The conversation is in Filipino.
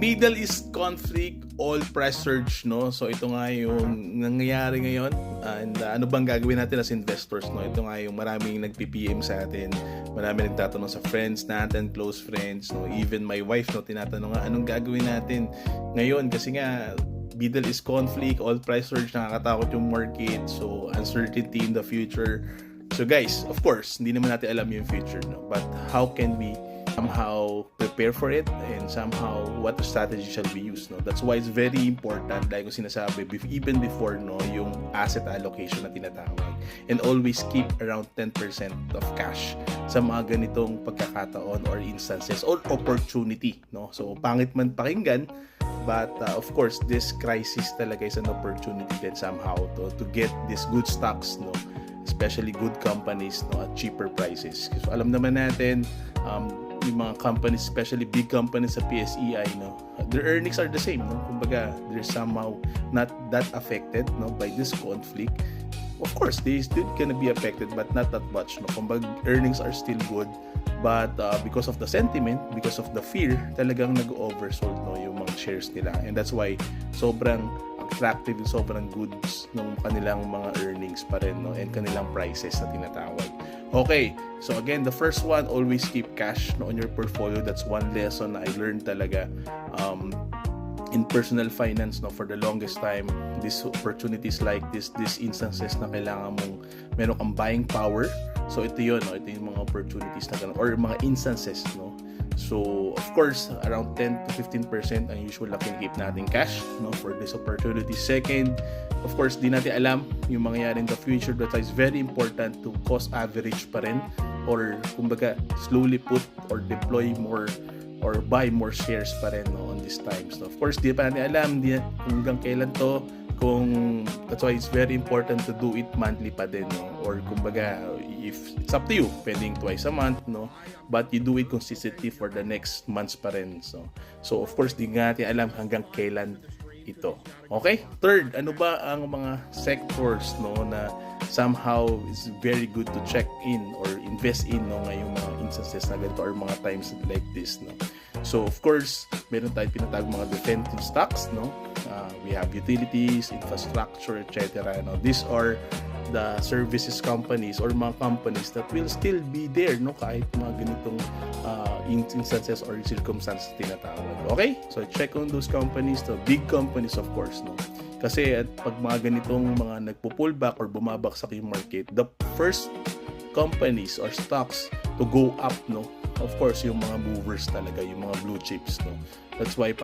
Middle East conflict, oil price surge, no? So ito nga yung nangyayari ngayon. And ano bang gagawin natin as investors, no? Ito nga yung maraming nagpi-PM sa atin. Maraming nagtatanong sa friends natin, close friends, no? Even my wife, no, tinatanong nga anong gagawin natin ngayon kasi nga Middle East conflict, oil price surge, nakakatakot yung market. So uncertainty in the future. So guys, of course, hindi naman natin alam yung future, no? But how can we somehow prepare for it and somehow what strategy shall we use, no? That's why it's very important, like ko sinasabi even before, no, yung asset allocation na tinatawag, and always keep around 10% of cash sa mga ganitong pagkakataon or instances or opportunity, no? So pangit man pakinggan, but of course this crisis talaga is an opportunity then somehow to get these good stocks, no, especially good companies, no, at cheaper prices. So alam naman natin yung mga companies, especially big companies sa PSEI, no, their earnings are the same, no? Kumbaga, they're somehow not that affected, no, by this conflict. Of course, they still gonna be affected, but not that much, no? Kumbaga, earnings are still good, but because of the sentiment, because of the fear, talagang nag-oversold, no, yung mga shares nila. And that's why sobrang attractive and sobrang goods ng kanilang mga earnings pa rin, no, and kanilang prices na tinatawag. Okay, so again, the first one, always keep cash, no, on your portfolio. That's one lesson na I learned talaga in personal finance, no, for the longest time. These opportunities like these instances na kailangan mong meron kang buying power. So ito yun, no, ito yung mga opportunities na ganun, or mga instances, no. So of course, around 10 to 15% ang usual na keep natin cash, no, for this opportunity. Second, of course, di natin alam yung mangyayari in the future. That's why it's very important to cost average pa rin, or kumbaga slowly put or deploy more or buy more shares pa rin, no, on these times. So of course, di pa natin alam hanggang kailan to. That's why it's very important to do it monthly pa din, no? Or kumbaga, if it's up to you, pwedeng twice a month, no? But you do it consistently for the next months pa rin. So of course, di nga natin alam hanggang kailan ito. Okay? Third, ano ba ang mga sectors, no, na somehow is very good to check in or invest in, no, ngayong mga instances na ganito or mga times like this, no? So of course, meron tayong pinatawag mga defensive stocks, no? We have utilities, infrastructure, etc. No? These are the services companies or mga companies that will still be there, no, kahit mga ganitong instances or circumstances tinatawag. Okay? So check on those companies, the big companies, of course, no? Kasi at pag mga ganitong mga nagpo-pullback or bumabagsak yung market, the first companies or stocks to go up, no, of course, yung mga movers talaga, yung mga blue chips, no. That's why